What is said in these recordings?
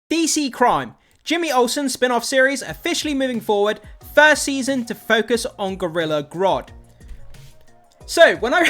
DC Crime. Jimmy Olsen spin-off series officially moving forward, first season to focus on Gorilla Grodd. So, when I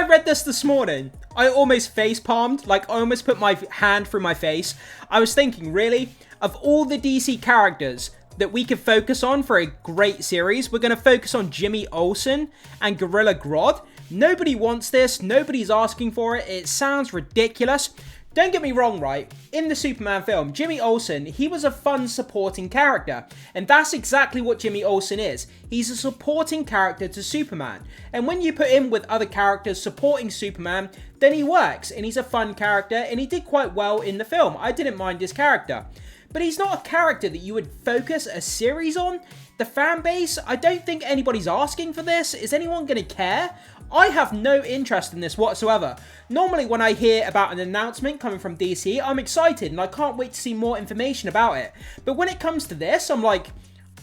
read this morning, I almost face-palmed, like I almost put my hand through my face. I was thinking, really? Of all the DC characters that we could focus on for a great series, we're going to focus on Jimmy Olsen and Gorilla Grodd? Nobody wants this, nobody's asking for it, it sounds ridiculous. Don't get me wrong, right? In the Superman film, Jimmy Olsen, he was a fun supporting character. And that's exactly what Jimmy Olsen is. He's a supporting character to Superman. And when you put him with other characters supporting Superman, then he works. And he's a fun character, and he did quite well in the film. I didn't mind his character. But he's not a character that you would focus a series on. The fan base, I don't think anybody's asking for this. Is anyone going to care? I have no interest in this whatsoever. Normally when I hear about an announcement coming from DC, I'm excited and I can't wait to see more information about it. But when it comes to this, I'm like,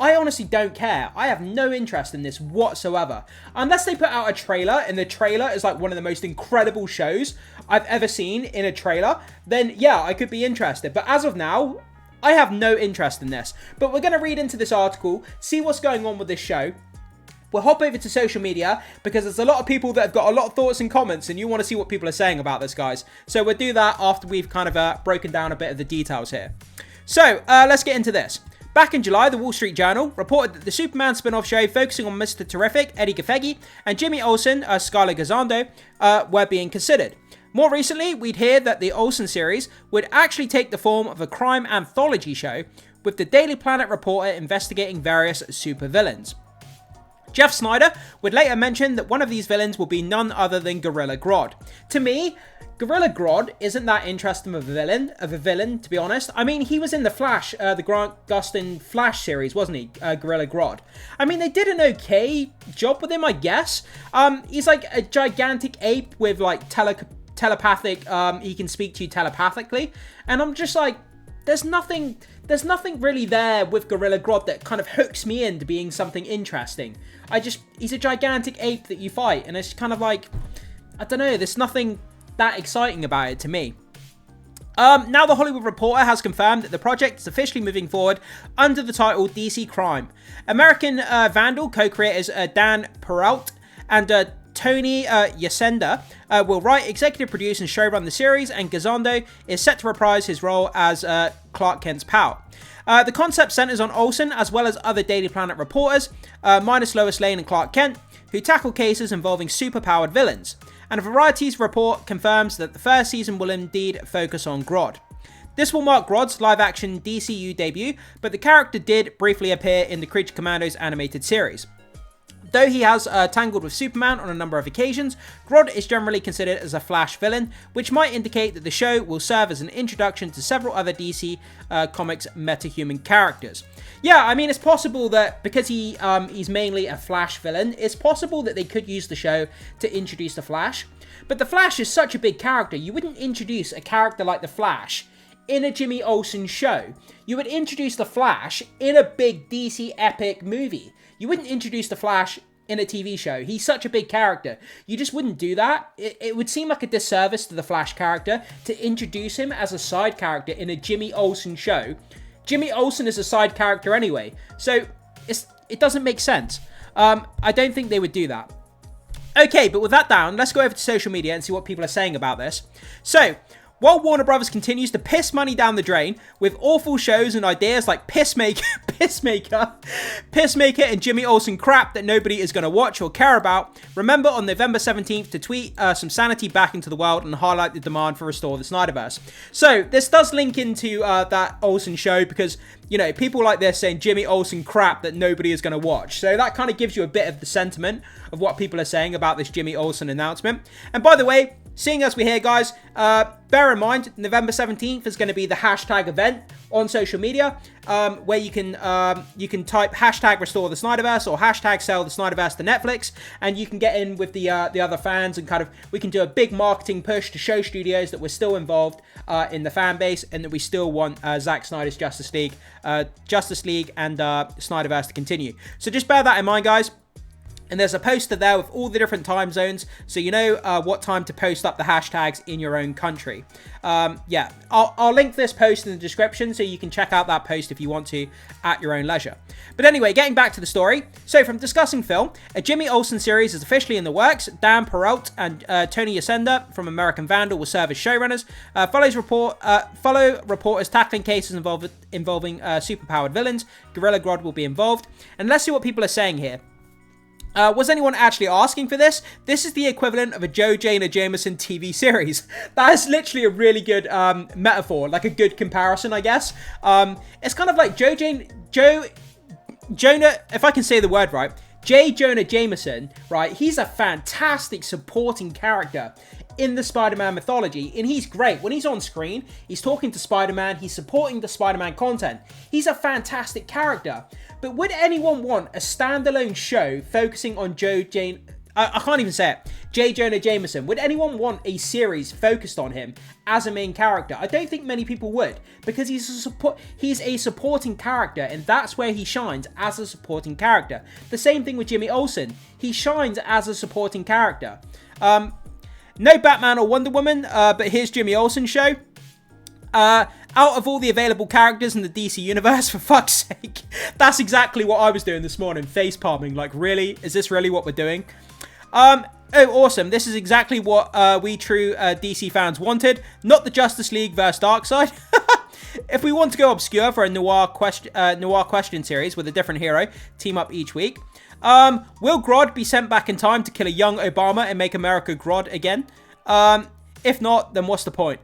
I honestly don't care. I have no interest in this whatsoever. Unless they put out a trailer, and the trailer is like one of the most incredible shows I've ever seen in a trailer, then yeah, I could be interested. But as of now, I have no interest in this. But we're going to read into this article, see what's going on with this show. We'll hop over to social media because there's a lot of people that have got a lot of thoughts and comments and you want to see what people are saying about this, guys. So we'll do that after we've kind of broken down a bit of the details here. So let's get into this. Back in July, the Wall Street Journal reported that the Superman spin-off show focusing on Mr. Terrific, Eddie Gaffegi, and Jimmy Olsen, Skylar Gazzando, were being considered. More recently, we'd hear that the Olsen series would actually take the form of a crime anthology show, with the Daily Planet reporter investigating various supervillains. Jeff Snyder would later mention that one of these villains will be none other than Gorilla Grodd. To me, Gorilla Grodd isn't that interesting of a villain, to be honest. I mean, he was in the Flash, the Grant Gustin Flash series, wasn't he? Gorilla Grodd. I mean, they did an okay job with him, I guess. He's like a gigantic ape with like telepathic, he can speak to you telepathically. And I'm just like, there's nothing really there with Gorilla Grodd that kind of hooks me into being something interesting. He's a gigantic ape that you fight, and it's kind of like, I don't know, there's nothing that exciting about it to me. Now the Hollywood Reporter has confirmed that the project is officially moving forward under the title DC Crime. American Vandal co-creators Dan Perrault and Tony Yacenda will write, executive produce, and showrun the series, and Gazzando is set to reprise his role as Clark Kent's pal. The concept centers on Olsen, as well as other Daily Planet reporters, minus Lois Lane and Clark Kent, who tackle cases involving superpowered villains. And Variety's report confirms that the first season will indeed focus on Grodd. This will mark Grodd's live-action DCU debut, but the character did briefly appear in the Creature Commandos animated series. Though he has tangled with Superman on a number of occasions, Grodd is generally considered as a Flash villain, which might indicate that the show will serve as an introduction to several other DC Comics metahuman characters. Yeah, I mean, it's possible that because he's mainly a Flash villain, it's possible that they could use the show to introduce the Flash. But the Flash is such a big character, you wouldn't introduce a character like the Flash in a Jimmy Olsen show. You would introduce the Flash in a big DC epic movie. You wouldn't introduce the Flash in a TV show. He's such a big character. You just wouldn't do that. It would seem like a disservice to the Flash character to introduce him as a side character in a Jimmy Olsen show. Jimmy Olsen is a side character anyway, so it doesn't make sense. I don't think they would do that. Okay, but with that down, let's go over to social media and see what people are saying about this. So, while Warner Brothers continues to piss money down the drain with awful shows and ideas like Pissmaker, and Jimmy Olsen crap that nobody is going to watch or care about, remember on November 17th to tweet some sanity back into the world and highlight the demand for Restore the Snyderverse. So this does link into that Olsen show because, you know, people like this saying Jimmy Olsen crap that nobody is going to watch. So that kind of gives you a bit of the sentiment of what people are saying about this Jimmy Olsen announcement. And by the way, seeing as we're here, guys, bear in mind, November 17th is going to be the hashtag event on social media, where you can type hashtag Restore the Snyderverse or hashtag Sell the Snyderverse to Netflix, and you can get in with the other fans and kind of, we can do a big marketing push to show studios that we're still involved in the fan base and that we still want Zack Snyder's Justice League and Snyderverse to continue. So just bear that in mind, guys. And there's a poster there with all the different time zones, so you know what time to post up the hashtags in your own country. Yeah, I'll link this post in the description so you can check out that post if you want to at your own leisure. But anyway, getting back to the story. So from discussing film, a Jimmy Olsen series is officially in the works. Dan Perrault and Tony Yacenda from American Vandal will serve as showrunners. Follow reporters tackling cases involving superpowered villains. Gorilla Grodd will be involved. And let's see what people are saying here. Was anyone actually asking for this? This is the equivalent of a Joe Jonah Jameson TV series. That is literally a really good metaphor, like a good comparison, I guess. It's kind of like Jonah, if I can say the word right, J. Jonah Jameson, right? He's a fantastic supporting character in the Spider-Man mythology, and he's great. When he's on screen, he's talking to Spider-Man, he's supporting the Spider-Man content. He's a fantastic character. But would anyone want a standalone show focusing on I can't even say it. J. Jonah Jameson. Would anyone want a series focused on him as a main character? I don't think many people would, because he's a supporting character, and that's where he shines, as a supporting character. The same thing with Jimmy Olsen. He shines as a supporting character. No Batman or Wonder Woman, but here's Jimmy Olsen's show. Out of all the available characters in the DC universe, for fuck's sake. That's exactly what I was doing this morning, face palming. Like, really? Is this really what we're doing? Oh, awesome. This is exactly what we true DC fans wanted. Not the Justice League vs. Darkseid. If we want to go obscure for a noir question series with a different hero, team up each week. Will Grodd be sent back in time to kill a young Obama and make America Grodd again? If not, then what's the point?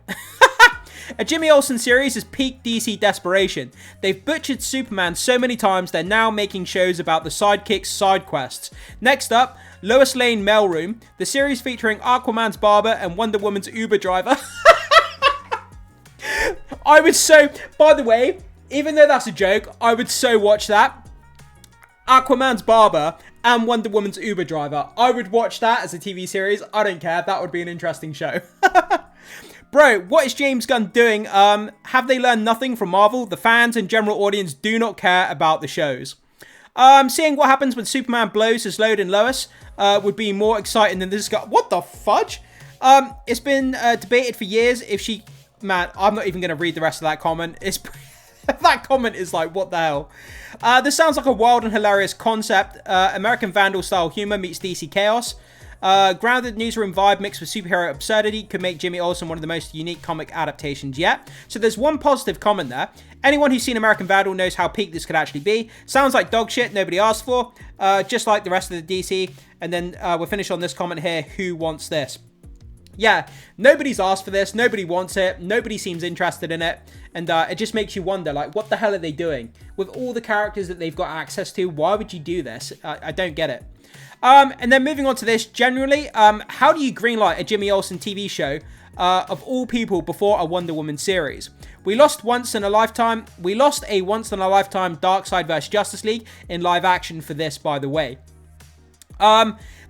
A Jimmy Olsen series is peak DC desperation. They've butchered Superman so many times, they're now making shows about the sidekick's side quests. Next up, Lois Lane Mailroom, the series featuring Aquaman's barber and Wonder Woman's Uber driver. By the way, even though that's a joke, I would so watch that. Aquaman's barber and Wonder Woman's Uber driver. I would watch that as a TV series. I don't care. That would be an interesting show. Bro, what is James Gunn doing? Have they learned nothing from Marvel? The fans and general audience do not care about the shows. Seeing what happens when Superman blows his load in Lois would be more exciting than this guy. What the fudge? It's been debated for years if she... Man, I'm not even going to read the rest of that comment. That comment is like, what the hell? This sounds like a wild and hilarious concept. American Vandal style humor meets DC chaos. Grounded newsroom vibe mixed with superhero absurdity could make Jimmy Olsen one of the most unique comic adaptations yet. So there's one positive comment there. Anyone who's seen American Vandal knows how peak this could actually be. Sounds like dog shit nobody asked for, just like the rest of the DC. And then we'll finish on this comment here. Who wants this? Yeah, nobody's asked for this. Nobody wants it. Nobody seems interested in it. And it just makes you wonder, like, what the hell are they doing? With all the characters that they've got access to, why would you do this? I don't get it. And then moving on to this, generally, how do you greenlight a Jimmy Olsen TV show of all people before a Wonder Woman series? We lost a once in a lifetime Darkseid vs. Justice League in live action for this, by the way.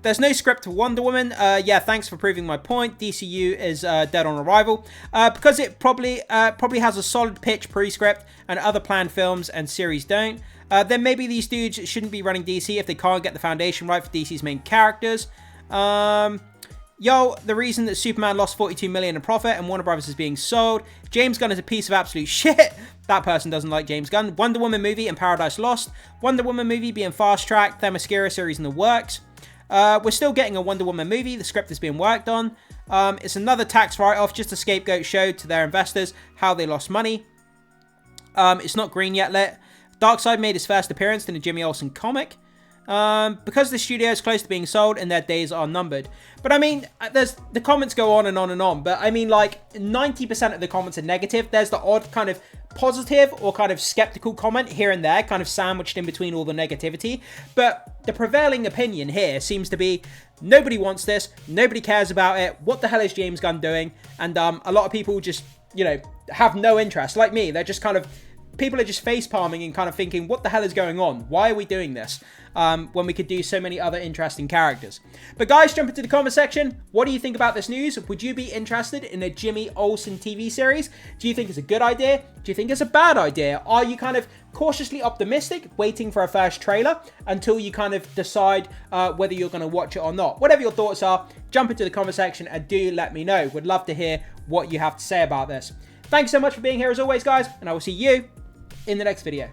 There's no script for Wonder Woman. Yeah, thanks for proving my point. DCU is dead on arrival. Because it probably has a solid pitch pre-script and other planned films and series don't. Then maybe these dudes shouldn't be running DC if they can't get the foundation right for DC's main characters. The reason that Superman lost $42 million in profit and Warner Brothers is being sold. James Gunn is a piece of absolute shit. That person doesn't like James Gunn. Wonder Woman movie and Paradise Lost. Wonder Woman movie being fast-tracked. Themyscira series in the works. We're still getting a Wonder Woman movie. The script is being worked on. It's another tax write-off, just a scapegoat show to their investors how they lost money. It's not green yet lit. Darkseid made his first appearance in a Jimmy Olsen comic. Because the studio is close to being sold and their days are numbered. But I mean, the comments go on and on and on. But I mean, like 90% of the comments are negative. There's the odd kind of positive or kind of skeptical comment here and there, kind of sandwiched in between all the negativity. But the prevailing opinion here seems to be nobody wants this, nobody cares about it. What the hell is James Gunn doing? And a lot of people just, have no interest. Like me, they're just kind of people are just face palming and kind of thinking, what the hell is going on? Why are we doing this? When we could do so many other interesting characters. But guys, jump into the comment section. What do you think about this news? Would you be interested in a Jimmy Olsen TV series? Do you think it's a good idea? Do you think it's a bad idea? Are you kind of cautiously optimistic, waiting for a first trailer until you kind of decide whether you're going to watch it or not? Whatever your thoughts are, jump into the comment section and do let me know. Would love to hear what you have to say about this. Thanks so much for being here as always, guys, and I will see you in the next video.